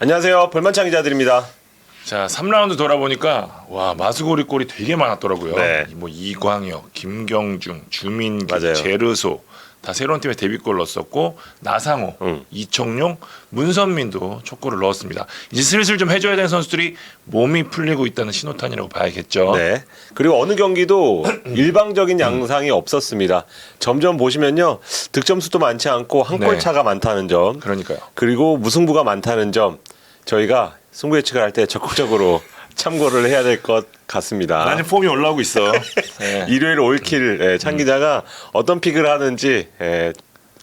안녕하세요. 볼만찬 기자들입니다. 자, 3라운드 돌아보니까 와, 마수고리 골이 되게 많았더라고요. 네. 뭐 이광혁, 김경중, 주민규, 맞아요. 제르소 다 새로운 팀에 데뷔골 넣었었고 나상호, 이청용, 문선민도 첫 골을 넣었습니다. 이제 슬슬 좀 해줘야 되는 선수들이 몸이 풀리고 있다는 신호탄이라고 봐야겠죠. 네. 그리고 어느 경기도 일방적인 양상이 없었습니다. 점점 보시면요. 득점 수도 많지 않고 한 골 네. 차가 많다는 점. 그러니까요. 그리고 무승부가 많다는 점. 저희가 승부 예측을 할 때 적극적으로 참고를 해야 될 것 같습니다. 많이 폼이 올라오고 있어. 네. 일요일 올킬 찬 기자가 어떤 픽을 하는지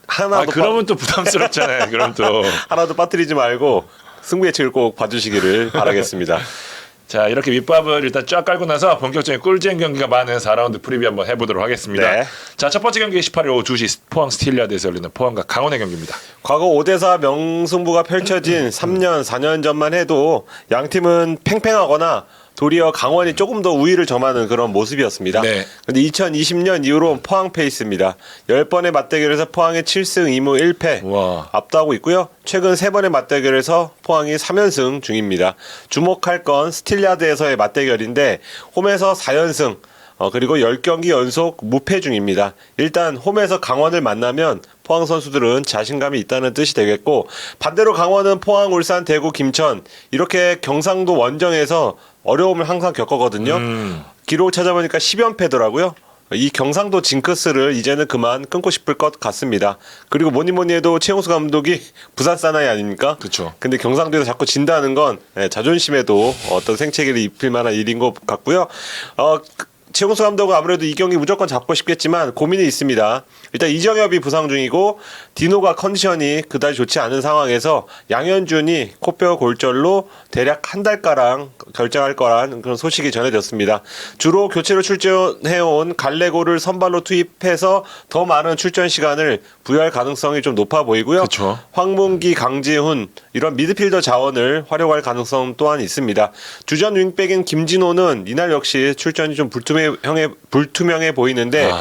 하나도 그러면 또 부담스럽잖아요. 그럼 또. 하나도 빠뜨리지 말고 승부 예측을 꼭 봐주시기를 바라겠습니다. 자, 이렇게 밑밥을 일단 쫙 깔고 나서 본격적인 꿀잼 경기가 많은 4라운드 프리뷰 한번 해보도록 하겠습니다. 네. 자, 첫 번째 경기 18일 오후 2시 포항 스틸리아드에서 열리는 포항과 강원의 경기입니다. 과거 5대4 명승부가 펼쳐진 3년, 4년 전만 해도 양 팀은 팽팽하거나 도리어 강원이 조금 더 우위를 점하는 그런 모습이었습니다. 네. 근데 2020년 이후로 포항 페이스입니다. 10번의 맞대결에서 포항이 7승 2무 1패 우와. 압도하고 있고요. 최근 3번의 맞대결에서 포항이 3연승 중입니다. 주목할 건 스틸리아드에서의 맞대결인데 홈에서 4연승 그리고 10경기 연속 무패 중입니다. 일단 홈에서 강원을 만나면 포항 선수들은 자신감이 있다는 뜻이 되겠고 반대로 강원은 포항, 울산, 대구, 김천 이렇게 경상도 원정에서 어려움을 항상 겪었거든요. 기록을 찾아보니까 10연패더라고요. 이 경상도 징크스를 이제는 그만 끊고 싶을 것 같습니다. 그리고 뭐니 해도 최용수 감독이 부산 사나이 아닙니까? 그쵸. 근데 경상도에서 자꾸 진다는 건 자존심에도 어떤 생채기를 입힐 만한 일인 것 같고요. 최용수 감독은 아무래도 이 경기 무조건 잡고 싶겠지만 고민이 있습니다. 일단 이정엽이 부상 중이고 디노가 컨디션이 그다지 좋지 않은 상황에서 양현준이 코뼈 골절로 대략 한 달가량 결정할 거란 그런 소식이 전해졌습니다. 주로 교체로 출전해온 갈레고를 선발로 투입해서 더 많은 출전 시간을 부여할 가능성이 좀 높아 보이고요. 그쵸. 황문기, 강지훈 이런 미드필더 자원을 활용할 가능성 또한 있습니다. 주전 윙백인 김진호는 이날 역시 출전이 좀 불투명해 보이는데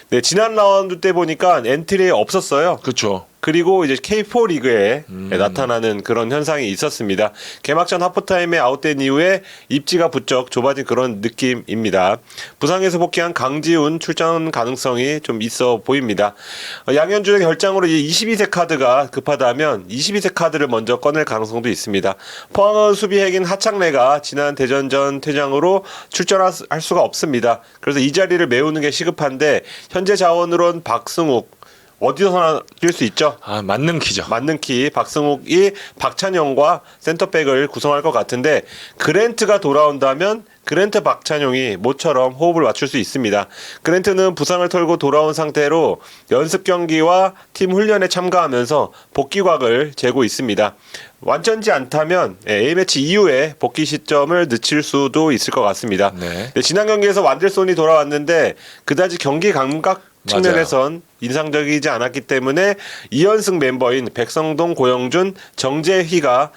네, 지난 라운드 때 보니까 엔트리에 없었어요. 그렇죠. 그리고 이제 K4 리그에 나타나는 그런 현상이 있었습니다. 개막전 하프타임에 아웃된 이후에 입지가 부쩍 좁아진 그런 느낌입니다. 부상에서 복귀한 강지훈 출전 가능성이 좀 있어 보입니다. 양현준의 결장으로 이제 22세 카드가 급하다면 22세 카드를 먼저 꺼낼 가능성도 있습니다. 포항은 수비 핵인 하창래가 지난 대전전 퇴장으로 출전할 수가 없습니다. 그래서 이 자리를 메우는 게 시급한데 현재 자원으론 박승욱 어디서나 뛸 수 있죠. 맞는 키죠. 맞는 키 박승욱이 박찬영과 센터백을 구성할 것 같은데 그랜트가 돌아온다면 그랜트 박찬용이 모처럼 호흡을 맞출 수 있습니다. 그랜트는 부상을 털고 돌아온 상태로 연습 경기와 팀 훈련에 참가하면서 복귀곽을 재고 있습니다. 완전지 않다면 A매치 이후에 복귀 시점을 늦출 수도 있을 것 같습니다. 네. 지난 경기에서 완델손이 돌아왔는데 그다지 경기 감각 측면에선 인상적이지 않았기 때문에 2연승 멤버인 백성동, 고영준, 정재휘가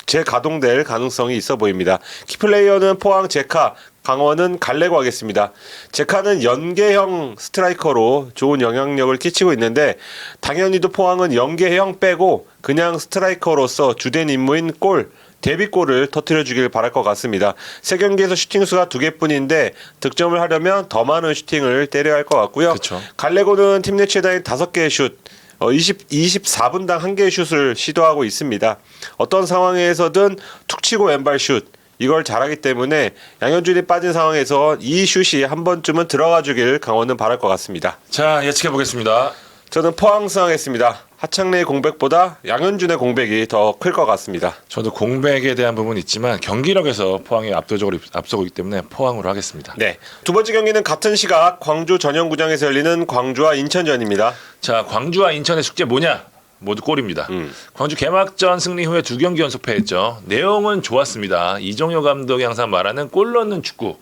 재가동될 가능성이 있어 보입니다. 키플레이어는 포항 제카, 강원은 갈레고 하겠습니다. 제카는 연계형 스트라이커로 좋은 영향력을 끼치고 있는데 당연히도 포항은 연계형 빼고 그냥 스트라이커로서 주된 임무인 골, 데뷔골을 터뜨려주길 바랄 것 같습니다. 3경기에서 슈팅 수가 2개뿐인데 득점을 하려면 더 많은 슈팅을 때려야 할 것 같고요. 그쵸. 갈레고는 팀 내 최다인 5개의 슛, 24분당 1개의 슛을 시도하고 있습니다. 어떤 상황에서든 툭 치고 왼발 슛, 이걸 잘하기 때문에 양현준이 빠진 상황에서 이 슛이 한 번쯤은 들어가 주길 강원은 바랄 것 같습니다. 자, 예측해 보겠습니다. 저는 포항 승하겠습니다. 하창래의 공백보다 양현준의 공백이 더 클 것 같습니다. 저도 공백에 대한 부분이 있지만 경기력에서 포항이 압도적으로 앞서고 있기 때문에 포항으로 하겠습니다. 네. 두 번째 경기는 같은 시각 광주 전용구장에서 열리는 광주와 인천전입니다. 자, 광주와 인천의 숙제 뭐냐? 모두 골입니다. 광주 개막전 승리 후에 2경기 연속 패했죠. 내용은 좋았습니다. 이정효 감독이 항상 말하는 골 넣는 축구.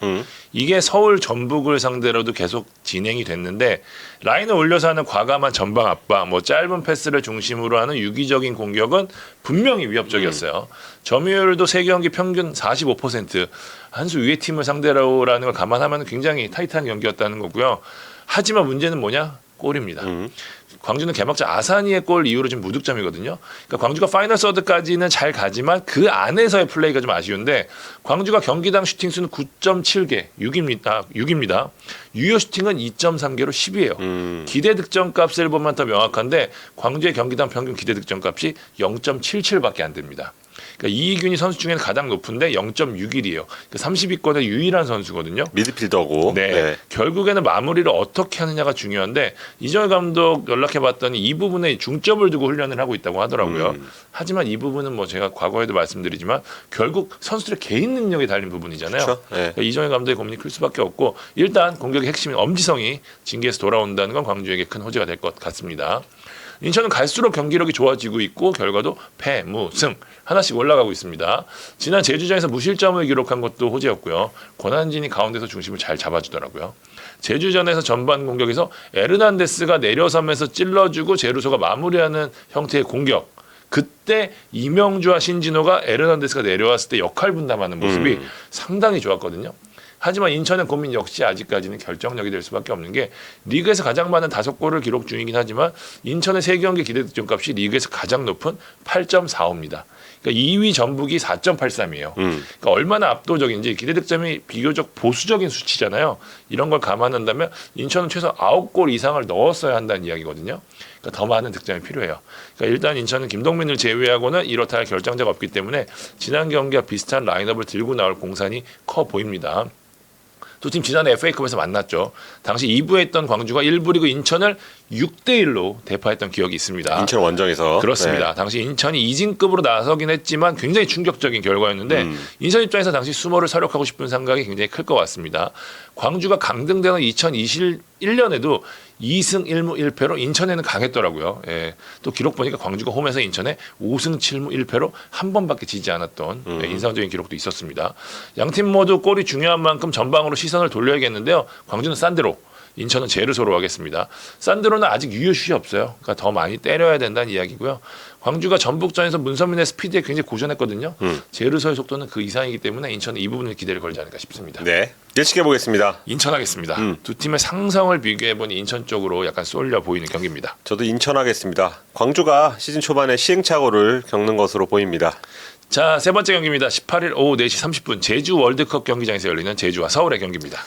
이게 서울 전북을 상대로도 계속 진행이 됐는데 라인을 올려서 하는 과감한 전방 압박, 짧은 패스를 중심으로 하는 유기적인 공격은 분명히 위협적이었어요. 점유율도 3경기 평균 45%. 한 수 위의 팀을 상대로라는 걸 감안하면 굉장히 타이트한 경기였다는 거고요. 하지만 문제는 뭐냐? 골입니다. 광주는 개막전 아사니의 골 이후로 지금 무득점이거든요. 그러니까 광주가 파이널 서드까지는 잘 가지만 그 안에서의 플레이가 좀 아쉬운데 광주가 경기당 슈팅 수는 9.7개, 6입니다. 유효 슈팅은 2.3개로 10이에요. 기대 득점 값을 보면 더 명확한데 광주의 경기당 평균 기대 득점 값이 0.77밖에 안 됩니다. 그러니까 이희균이 선수 중에는 가장 높은데 0.61이에요. 그러니까 30위권의 유일한 선수거든요. 미드필더고. 네. 결국에는 마무리를 어떻게 하느냐가 중요한데 이정현 감독 연락해봤더니 이 부분에 중점을 두고 훈련을 하고 있다고 하더라고요. 하지만 이 부분은 뭐 제가 과거에도 말씀드리지만 결국 선수들의 개인 능력에 달린 부분이잖아요. 그렇죠. 네. 그러니까 이정현 감독의 고민이 클 수밖에 없고 일단 공격의 핵심인 엄지성이 징계에서 돌아온다는 건 광주에게 큰 호재가 될 것 같습니다. 인천은 갈수록 경기력이 좋아지고 있고 결과도 패, 무, 승 하나씩 올라가고 있습니다. 지난 제주전에서 무실점을 기록한 것도 호재였고요. 권한진이 가운데서 중심을 잘 잡아주더라고요. 제주전에서 전반 공격에서 에르난데스가 내려서면서 찔러주고 제루소가 마무리하는 형태의 공격. 그때 이명주와 신진호가 에르난데스가 내려왔을 때 역할 분담하는 모습이 상당히 좋았거든요. 하지만 인천의 고민 역시 아직까지는 결정력이 될 수밖에 없는 게 리그에서 가장 많은 5골을 기록 중이긴 하지만 인천의 3경기 기대 득점값이 리그에서 가장 높은 8.45입니다. 그러니까 2위 전북이 4.83이에요. 그러니까 얼마나 압도적인지 기대 득점이 비교적 보수적인 수치잖아요. 이런 걸 감안한다면 인천은 최소 9골 이상을 넣었어야 한다는 이야기거든요. 그러니까 더 많은 득점이 필요해요. 그러니까 일단 인천은 김동민을 제외하고는 이렇다 할 결정자가 없기 때문에 지난 경기와 비슷한 라인업을 들고 나올 공산이 커 보입니다. 두 팀 지난해 FA컵에서 만났죠. 당시 2부에 있던 광주가 1부 리그 인천을 6대1로 대파했던 기억이 있습니다. 인천 원정에서. 그렇습니다. 네. 당시 인천이 2진급으로 나서긴 했지만 굉장히 충격적인 결과였는데 인천 입장에서 당시 수모를 설욕하고 싶은 생각이 굉장히 클 것 같습니다. 광주가 강등되는 2021년에도 2승 1무 1패로 인천에는 강했더라고요. 예. 또 기록 보니까 광주가 홈에서 인천에 5승 7무 1패로 한 번밖에 지지 않았던 인상적인 기록도 있었습니다. 양팀 모두 골이 중요한 만큼 전방으로 시선을 돌려야겠는데요. 광주는 산드로, 인천은 제르소로 하겠습니다. 산드로는 아직 유효슛이 없어요. 그러니까 더 많이 때려야 된다는 이야기고요. 광주가 전북전에서 문선민의 스피드에 굉장히 고전했거든요. 제르소의 속도는 그 이상이기 때문에 인천은 이 부분을 기대를 걸지 않을까 싶습니다. 네. 예측해 보겠습니다. 인천 하겠습니다. 두 팀의 상성을 비교해보니 인천 쪽으로 약간 쏠려 보이는 경기입니다. 저도 인천 하겠습니다. 광주가 시즌 초반에 시행착오를 겪는 것으로 보입니다. 자, 세 번째 경기입니다. 18일 오후 4시 30분 제주 월드컵 경기장에서 열리는 제주와 서울의 경기입니다.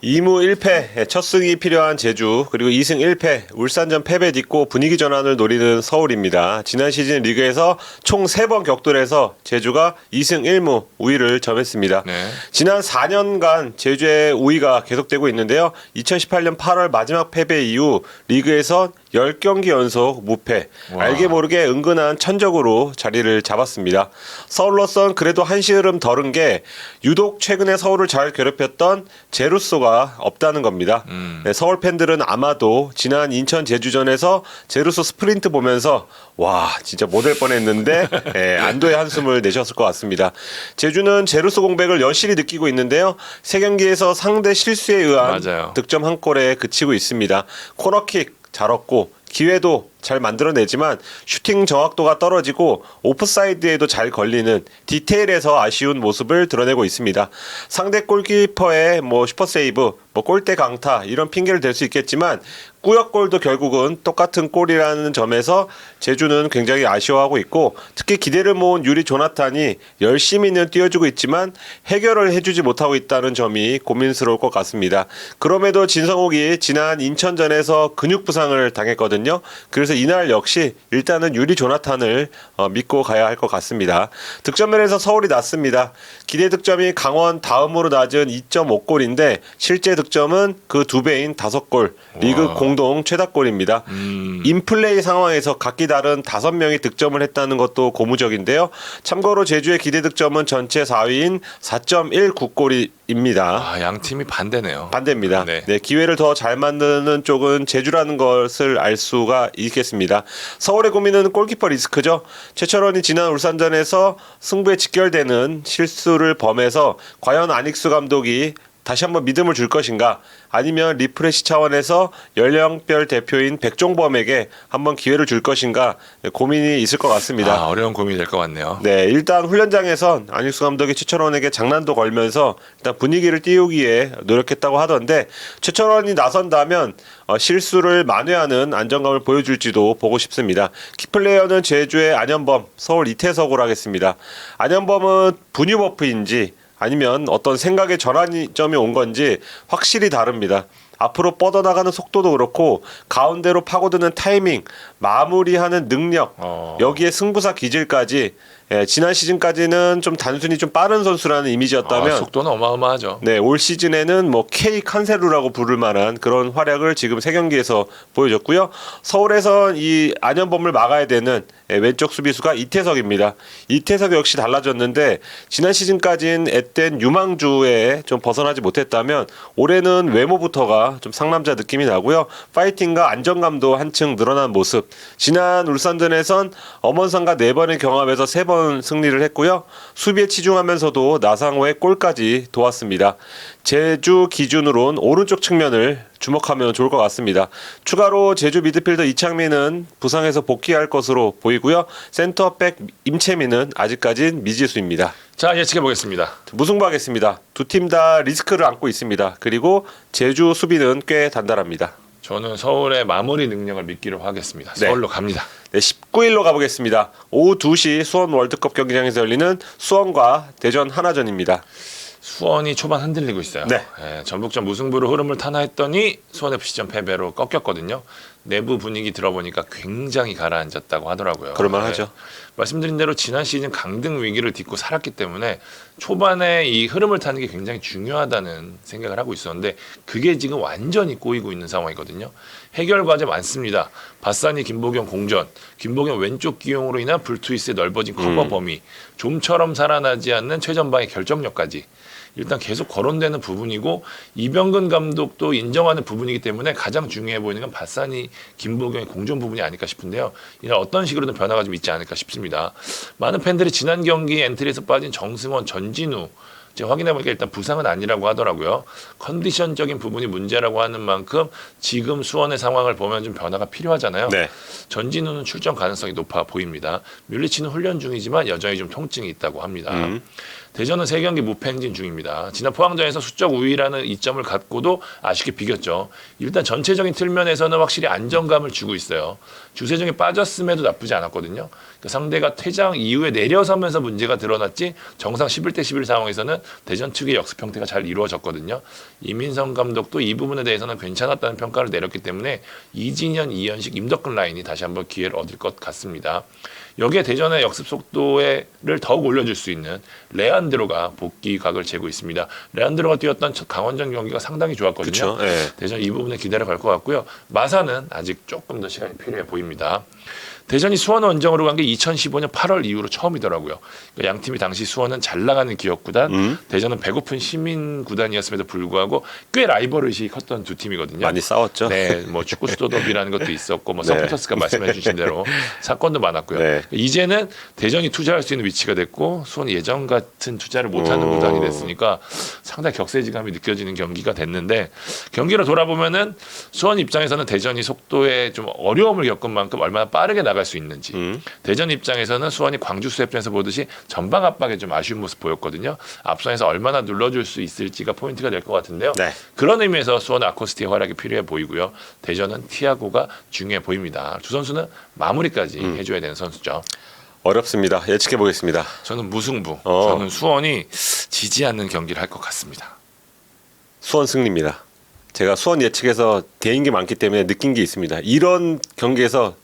2무 1패 첫 승이 필요한 제주 그리고 2승 1패 울산전 패배 딛고 분위기 전환을 노리는 서울입니다. 지난 시즌 리그에서 총 3번 격돌해서 제주가 2승 1무 우위를 점했습니다. 네. 지난 4년간 제주의 우위가 계속되고 있는데요. 2018년 8월 마지막 패배 이후 리그에서 10경기 연속 무패. 와. 알게 모르게 은근한 천적으로 자리를 잡았습니다. 서울로선 그래도 한시름 덜은 게 유독 최근에 서울을 잘 괴롭혔던 제루소가 없다는 겁니다. 네, 서울 팬들은 아마도 지난 인천 제주전에서 제루소 스프린트 보면서 와 진짜 못 될 뻔했는데 네, 안도의 한숨을 내셨을 것 같습니다. 제주는 제루소 공백을 여실히 느끼고 있는데요. 3경기에서 상대 실수에 의한 맞아요. 득점 1골에 그치고 있습니다. 코너킥 잘 얻고 기회도 잘 만들어내지만 슈팅 정확도가 떨어지고 오프사이드에도 잘 걸리는 디테일에서 아쉬운 모습을 드러내고 있습니다. 상대 골키퍼의 슈퍼세이브, 골대 강타 이런 핑계를 댈 수 있겠지만 꾸역골도 결국은 똑같은 골이라는 점에서 제주는 굉장히 아쉬워하고 있고 특히 기대를 모은 유리 조나탄이 열심히는 뛰어주고 있지만 해결을 해주지 못하고 있다는 점이 고민스러울 것 같습니다. 그럼에도 진성욱이 지난 인천전에서 근육 부상을 당했거든요. 그래서 이날 역시 일단은 유리 조나탄을 믿고 가야 할 것 같습니다. 득점면에서 서울이 낮습니다. 기대 득점이 강원 다음으로 낮은 2.5골인데 실제 득점은 그 2배인 5골, 리그 공동 최다골입니다. 인플레이 상황에서 각기 다른 5명이 득점을 했다는 것도 고무적인데요. 참고로 제주의 기대 득점은 전체 4위인 4.19골입니다. 아, 양 팀이 반대네요. 반대입니다. 네. 네, 기회를 더 잘 만드는 쪽은 제주라는 것을 알 수가 있겠습니다. 서울의 고민은 골키퍼 리스크죠. 최철원이 지난 울산전에서 승부에 직결되는 실수를 범해서 과연 안익수 감독이 다시 한번 믿음을 줄 것인가 아니면 리프레시 차원에서 연령별 대표인 백종범에게 한번 기회를 줄 것인가 고민이 있을 것 같습니다. 어려운 고민이 될 것 같네요. 네, 일단 훈련장에선 안익수 감독이 최철원에게 장난도 걸면서 일단 분위기를 띄우기에 노력했다고 하던데 최철원이 나선다면 실수를 만회하는 안정감을 보여줄지도 보고 싶습니다. 키플레이어는 제주의 안현범, 서울 이태석으로 하겠습니다. 안현범은 분유 버프인지 아니면 어떤 생각의 전환점이 온 건지 확실히 다릅니다. 앞으로 뻗어나가는 속도도 그렇고 가운데로 파고드는 타이밍, 마무리하는 능력, 여기에 승부사 기질까지 지난 시즌까지는 좀 단순히 좀 빠른 선수라는 이미지였다면 속도는 어마어마하죠. 네, 올 시즌에는 뭐 K 칸세루라고 부를 만한 그런 활약을 지금 세 경기에서 보여줬고요. 서울에선 이 안현범을 막아야 되는 왼쪽 수비수가 이태석입니다. 이태석 역시 달라졌는데 지난 시즌까지는 앳된 유망주에 좀 벗어나지 못했다면 올해는 외모부터가 좀 상남자 느낌이 나고요. 파이팅과 안정감도 한층 늘어난 모습. 지난 울산전에선 엄원상과 4번의 경합에서 3번 승리를 했고요. 수비에 치중하면서도 나상호의 골까지 도왔습니다. 제주 기준으로는 오른쪽 측면을 주목하면 좋을 것 같습니다. 추가로 제주 미드필더 이창민은 부상에서 복귀할 것으로 보이고요. 센터백 임채민은 아직까진 미지수입니다. 자, 예측해 보겠습니다. 무승부하겠습니다. 두 팀 다 리스크를 안고 있습니다. 그리고 제주 수비는 꽤 단단합니다. 저는 서울의 마무리 능력을 믿기로 하겠습니다. 서울로 갑니다. 네, 19일로 가보겠습니다. 오후 2시 수원 월드컵 경기장에서 열리는 수원과 대전 하나전입니다. 수원이 초반 흔들리고 있어요. 네. 전북전 무승부로 흐름을 타나 했더니 수원FC전 패배로 꺾였거든요. 내부 분위기 들어보니까 굉장히 가라앉았다고 하더라고요. 그럴만하죠. 말씀드린 대로 지난 시즌 강등 위기를 딛고 살았기 때문에 초반에 이 흐름을 타는 게 굉장히 중요하다는 생각을 하고 있었는데 그게 지금 완전히 꼬이고 있는 상황이거든요. 해결 과제 많습니다. 바사니 김보경 공전, 김보경 왼쪽 기용으로 인한 불투이스의 넓어진 커버 범위, 좀처럼 살아나지 않는 최전방의 결정력까지 일단 계속 거론되는 부분이고 이병근 감독도 인정하는 부분이기 때문에 가장 중요해 보이는 건 바사니 김보경의 공존 부분이 아닐까 싶은데요. 이날 어떤 식으로든 변화가 좀 있지 않을까 싶습니다. 많은 팬들이 지난 경기 엔트리에서 빠진 정승원, 전진우 제가 확인해보니까 일단 부상은 아니라고 하더라고요. 컨디션적인 부분이 문제라고 하는 만큼 지금 수원의 상황을 보면 좀 변화가 필요하잖아요. 네. 전진우는 출전 가능성이 높아 보입니다. 뮬리치는 훈련 중이지만 여전히 좀 통증이 있다고 합니다. 대전은 3경기 무패 행진 중입니다. 지난 포항전에서 수적 우위라는 이점을 갖고도 아쉽게 비겼죠. 일단 전체적인 틀면에서는 확실히 안정감을 주고 있어요. 주세종이 빠졌음에도 나쁘지 않았거든요. 그러니까 상대가 퇴장 이후에 내려서면서 문제가 드러났지 정상 11대 11 상황에서는 대전 측의 역습 형태가 잘 이루어졌거든요. 이민성 감독도 이 부분에 대해서는 괜찮았다는 평가를 내렸기 때문에 이진현, 이현식, 임덕근 라인이 다시 한번 기회를 얻을 것 같습니다. 여기에 대전의 역습 속도를 더욱 올려줄 수 있는 레안드로가 복귀각을 재고 있습니다. 레안드로가 뛰었던 첫 강원전 경기가 상당히 좋았거든요. 네. 대전 이 부분에 기대를 걸 것 같고요. 마사는 아직 조금 더 시간이 필요해 보입니다. 대전이 수원 원정으로 간 게 2015년 8월 이후로 처음이더라고요. 그러니까 양 팀이 당시 수원은 잘 나가는 기업 구단, 대전은 배고픈 시민 구단이었음에도 불구하고 꽤 라이벌 의식이 컸던 두 팀이거든요. 많이 싸웠죠. 네, 뭐 축구 수도더비라는 것도 있었고, 뭐 서포터스가 말씀해주신 대로 사건도 많았고요. 네. 이제는 대전이 투자할 수 있는 위치가 됐고 수원이 예전 같은 투자를 못하는 구단이 됐으니까 상당히 격세지감이 느껴지는 경기가 됐는데 경기를 돌아보면은 수원 입장에서는 대전이 속도에 좀 어려움을 겪은 만큼 얼마나 빠르게 나갈 수 있는지 대전 입장에서는 수원이 광주 수협전에서 보듯이 전방 압박에 좀 아쉬운 모습 보였거든요. 앞선에서 얼마나 눌러줄 수 있을지가 포인트가 될 것 같은데요. 네. 그런 의미에서 수원 아코스티의 활약이 필요해 보이고요. 대전은 티아고가 중요해 보입니다. 두 선수는 마무리까지 해줘야 되는 선수죠. 어렵습니다. 예측해 보겠습니다. 저는 무승부. 저는 수원이 지지 않는 경기를 할 것 같습니다. 수원 승리입니다. 제가 수원 예측에서 개인기 많기 때문에 느낀 게 있습니다. 이런 경기에서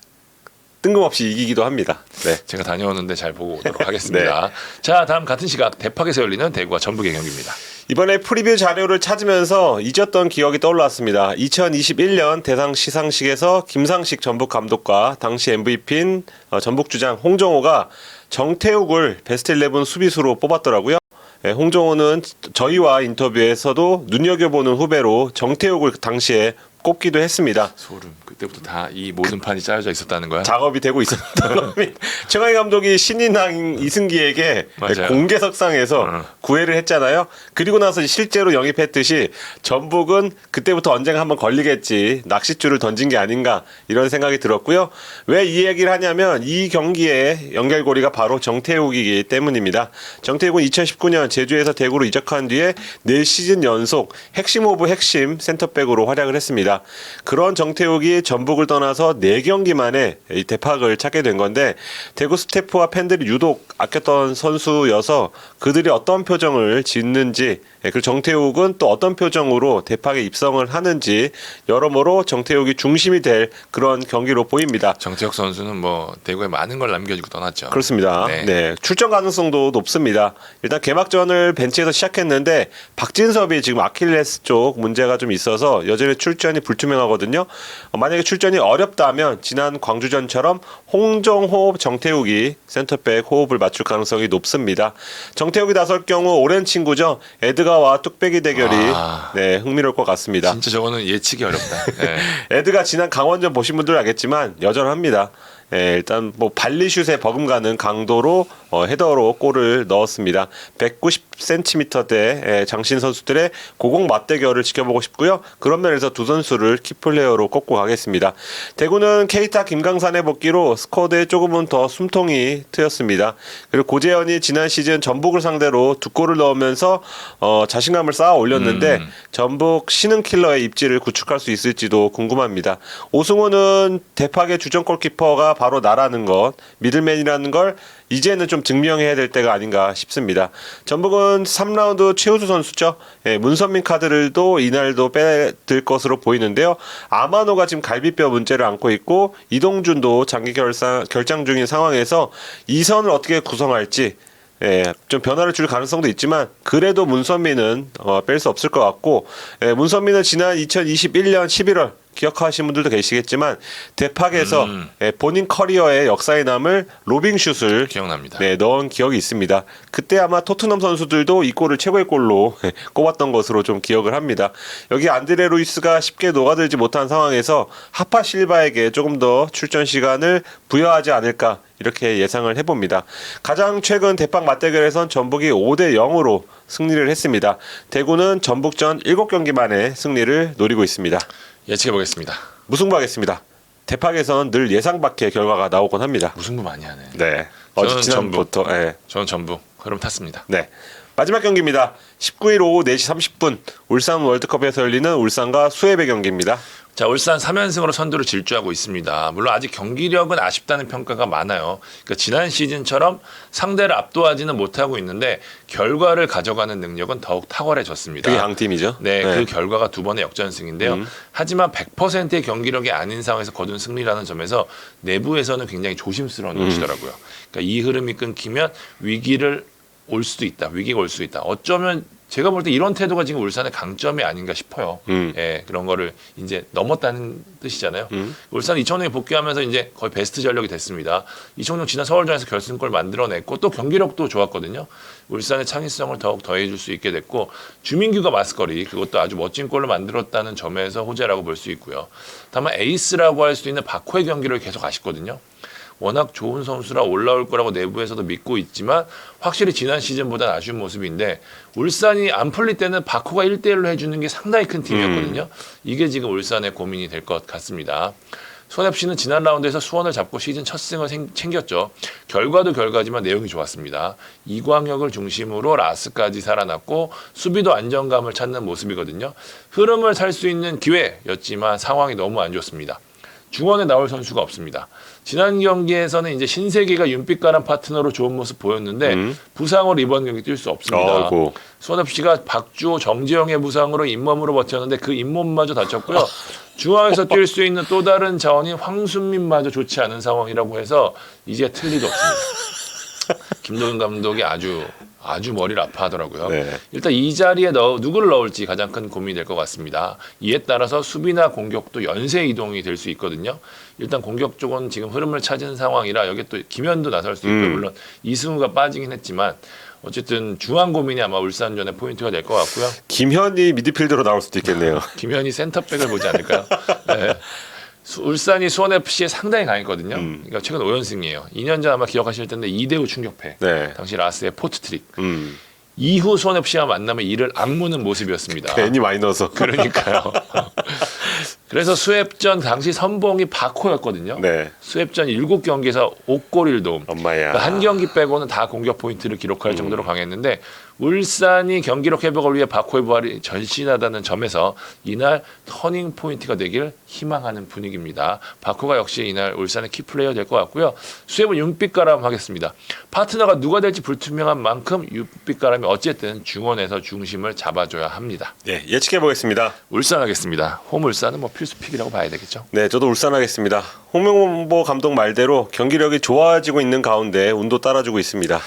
뜬금없이 이기기도 합니다. 네. 제가 다녀오는데 잘 보고 오도록 하겠습니다. 자, 다음 같은 시각 대팍에서 열리는 대구와 전북의 경기입니다. 이번에 프리뷰 자료를 찾으면서 잊었던 기억이 떠올랐습니다. 2021년 대상 시상식에서 김상식 전북 감독과 당시 MVP인 전북 주장 홍정호가 정태욱을 베스트 11 수비수로 뽑았더라고요. 네, 홍정호는 저희와 인터뷰에서도 눈여겨보는 후배로 정태욱을 당시에 꼽기도 했습니다. 소름. 그때부터 다 이 모든 판이 짜여져 있었다는 거야. 작업이 되고 있었던 겁니다. 최강희 감독이 신인왕 이승기에게 맞아요. 공개석상에서 구애를 했잖아요. 그리고 나서 실제로 영입했듯이 전북은 그때부터 언젠가 한번 걸리겠지, 낚싯줄을 던진 게 아닌가 이런 생각이 들었고요. 왜 이 얘기를 하냐면 이 경기의 연결고리가 바로 정태욱이기 때문입니다. 정태욱은 2019년 제주에서 대구로 이적한 뒤에 4시즌 연속 핵심 오브 핵심 센터백으로 활약을 했습니다. 그런 정태욱이 전북을 떠나서 4경기 만에 이 대팍을 찾게 된 건데, 대구 스태프와 팬들이 유독 아꼈던 선수여서 그들이 어떤 표정을 짓는지, 그리고 정태욱은 또 어떤 표정으로 대팍에 입성을 하는지 여러모로 정태욱이 중심이 될 그런 경기로 보입니다. 정태욱 선수는 뭐 대구에 많은 걸 남겨주고 떠났죠. 그렇습니다. 네. 네, 출전 가능성도 높습니다. 일단 개막전을 벤치에서 시작했는데 박진섭이 지금 아킬레스 쪽 문제가 좀 있어서 여전히 출전이 불투명하거든요. 만약에 출전이 어렵다면 지난 광주전처럼 홍정호, 정태욱이 센터백 호흡을 맞출 가능성이 높습니다. 정태욱이 나설 경우 오랜 친구죠. 에드가와 뚝배기 대결이 네, 흥미로울 것 같습니다. 진짜 저거는 예측이 어렵다. 네. 에드가 지난 강원전 보신 분들 알겠지만 여전합니다. 예, 일단 뭐 발리슛에 버금가는 강도로 헤더로 골을 넣었습니다. 190cm대 장신 선수들의 고공 맞대결을 지켜보고 싶고요. 그런 면에서 두 선수를 키플레이어로 꼽고 가겠습니다. 대구는 케이타 김강산의 복귀로 스쿼드에 조금은 더 숨통이 트였습니다. 그리고 고재현이 지난 시즌 전북을 상대로 2골을 넣으면서 자신감을 쌓아 올렸는데 전북 신흥 킬러의 입지를 구축할 수 있을지도 궁금합니다. 오승호는 대팍의 주전 골키퍼가 바로 나라는 것, 미들맨이라는 걸 이제는 좀 증명해야 될 때가 아닌가 싶습니다. 전북은 3라운드 최우수 선수죠. 예, 문선민 카드를도 이날도 빼들 것으로 보이는데요. 아마노가 지금 갈비뼈 문제를 안고 있고 이동준도 장기 결장 중인 상황에서 이 선을 어떻게 구성할지 좀 변화를 줄 가능성도 있지만 그래도 문선민은 뺄 수 없을 것 같고, 문선민은 지난 2021년 11월 기억하시는 분들도 계시겠지만 대팍에서 본인 커리어의 역사에 남을 로빙슛을 기억납니다. 넣은 기억이 있습니다. 그때 아마 토트넘 선수들도 이 골을 최고의 골로 꼽았던 것으로 좀 기억을 합니다. 여기 안드레 루이스가 쉽게 녹아들지 못한 상황에서 하파 실바에게 조금 더 출전 시간을 부여하지 않을까 이렇게 예상을 해봅니다. 가장 최근 대팍 맞대결에선 전북이 5대0으로 승리를 했습니다. 대구는 전북전 7경기 만에 승리를 노리고 있습니다. 예측해 보겠습니다. 무승부 하겠습니다. 대팍에선 늘 예상 밖의 결과가 나오곤 합니다. 무승부 많이 하네. 네. 저는 전북. 지난부터. 저는 전북. 흐름 탔습니다. 네. 마지막 경기입니다. 19일 오후 4시 30분 울산 월드컵에서 열리는 울산과 수협의 경기입니다. 자, 울산 3연승으로 선두를 질주하고 있습니다. 물론 아직 경기력은 아쉽다는 평가가 많아요. 그러니까 지난 시즌처럼 상대를 압도하지는 못하고 있는데 결과를 가져가는 능력은 더욱 탁월해졌습니다. 그게 양팀이죠. 네, 그 결과가 2번의 역전승인데요. 하지만 100%의 경기력이 아닌 상황에서 거둔 승리라는 점에서 내부에서는 굉장히 조심스러운 것이더라고요. 그러니까 이 흐름이 끊기면 위기가 올 수도 있다. 어쩌면 제가 볼 때 이런 태도가 지금 울산의 강점이 아닌가 싶어요. 예, 그런 거를 이제 넘었다는 뜻이잖아요. 울산 이청용이 복귀하면서 이제 거의 베스트 전력이 됐습니다. 이청용 지난 서울전에서 결승골 만들어냈고 또 경기력도 좋았거든요. 울산의 창의성을 더욱 더해줄 수 있게 됐고 주민규가 마스거리 그것도 아주 멋진 골을 만들었다는 점에서 호재라고 볼 수 있고요. 다만 에이스라고 할 수 있는 박호의 경기를 계속 아쉽거든요. 워낙 좋은 선수라 올라올 거라고 내부에서도 믿고 있지만 확실히 지난 시즌보다는 아쉬운 모습인데 울산이 안 풀릴 때는 바코가 1대1로 해주는 게 상당히 큰 팀이었거든요. 이게 지금 울산의 고민이 될 것 같습니다. 손FC는 지난 라운드에서 수원을 잡고 시즌 첫 승을 챙겼죠. 결과도 결과지만 내용이 좋았습니다. 이광혁을 중심으로 라스까지 살아났고 수비도 안정감을 찾는 모습이거든요. 흐름을 살 수 있는 기회였지만 상황이 너무 안 좋습니다. 중원에 나올 선수가 없습니다. 지난 경기에서는 이제 신세계가 윤빛가람 파트너로 좋은 모습 보였는데 부상으로 이번 경기 뛸 수 없습니다. 수원FC가 박주호, 정재영의 부상으로 잇몸으로 버텼는데 그 잇몸마저 다쳤고요. 중앙에서 뛸 수 있는 또 다른 자원인 황순민마저 좋지 않은 상황이라고 해서 이제 틀 리도 없습니다. 김도훈 감독이 아주 머리를 아파하더라고요. 네. 일단 이 자리에 누구를 넣을지 가장 큰 고민이 될 것 같습니다. 이에 따라서 수비나 공격도 연쇄 이동이 될 수 있거든요. 일단 공격 쪽은 지금 흐름을 찾은 상황이라 여기 또 김현도 나설 수 있고 물론 이승우가 빠지긴 했지만 어쨌든 중앙 고민이 아마 울산전의 포인트가 될 것 같고요. 김현이 미드필더로 나올 수도 있겠네요. 김현이 센터백을 보지 않을까요? 네. 울산이 수원 FC에 상당히 강했거든요. 그러니까 최근 5연승이에요. 2년 전 아마 기억하실 텐데 2대5 충격패. 네. 당시 라스의 포트트릭. 이후 수원 FC와 만나면 이를 악무는 모습이었습니다. 괜히 많이 넣어서. 그러니까요. 그래서 수협전 당시 선봉이 바코였거든요. 네. 수협전 7경기에서 5골 1도움. 엄마야. 그러니까 한 경기 빼고는 다 공격 포인트를 기록할 정도로 강했는데 울산이 경기력 회복을 위해 바코의 부활이 절실하다는 점에서 이날 터닝 포인트가 되길 희망하는 분위기입니다. 바코가 역시 이날 울산의 키플레이어 될 것 같고요. 수협은 윤빛가람 하겠습니다. 파트너가 누가 될지 불투명한 만큼 윤빛가람이 어쨌든 중원에서 중심을 잡아줘야 합니다. 네, 예측해 보겠습니다. 울산 하겠습니다. 홈 울산은 뭐 필수픽이라고 봐야 되겠죠. 네, 저도 울산 하겠습니다. 홍명보 감독 말대로 경기력이 좋아지고 있는 가운데 운도 따라주고 있습니다.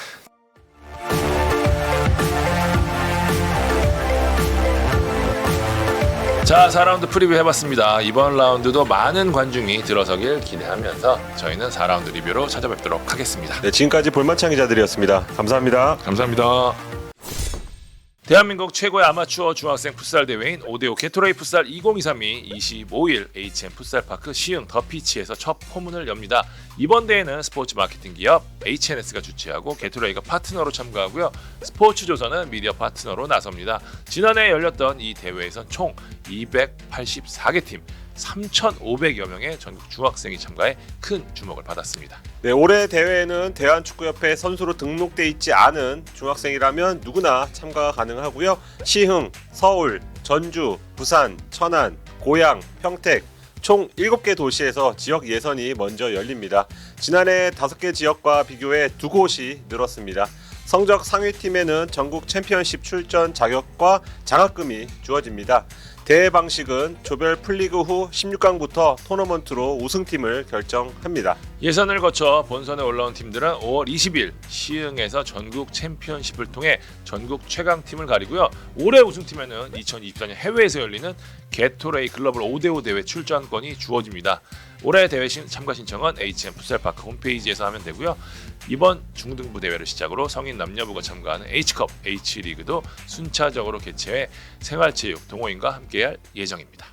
자, 4라운드 프리뷰 해봤습니다. 이번 라운드도 많은 관중이 들어서길 기대하면서 저희는 4라운드 리뷰로 찾아뵙도록 하겠습니다. 네, 지금까지 볼만찬 기자들이었습니다. 감사합니다. 감사합니다. 대한민국 최고의 아마추어 중학생 풋살 대회인 5대5 게토레이 풋살 2023이 25일 HM 풋살파크 시흥 더피치에서 첫 포문을 엽니다. 이번 대회는 스포츠 마케팅 기업 HNS가 주최하고 게토레이가 파트너로 참가하고요. 스포츠조선은 미디어 파트너로 나섭니다. 지난해 열렸던 이 대회에선 총 284개 팀 3,500여 명의 전국 중학생이 참가해 큰 주목을 받았습니다. 네, 올해 대회에는 대한축구협회 선수로 등록돼 있지 않은 중학생이라면 누구나 참가가 가능하고요. 시흥, 서울, 전주, 부산, 천안, 고양, 평택 총 7개 도시에서 지역 예선이 먼저 열립니다. 지난해 5개 지역과 비교해 2곳이 늘었습니다. 성적 상위팀에는 전국 챔피언십 출전 자격과 장학금이 주어집니다. 대회 방식은 조별 풀리그 후 16강부터 토너먼트로 우승팀을 결정합니다. 예선을 거쳐 본선에 올라온 팀들은 5월 20일 시흥에서 전국 챔피언십을 통해 전국 최강팀을 가리고요. 올해 우승팀에는 2024년 해외에서 열리는 게토레이 글로벌 5대5 대회 출전권이 주어집니다. 올해 대회 참가 신청은 HM 풋살파크 홈페이지에서 하면 되고요. 이번 중등부 대회를 시작으로 성인 남녀부가 참가하는 H컵, H리그도 순차적으로 개최해 생활체육, 동호인과 함께할 예정입니다.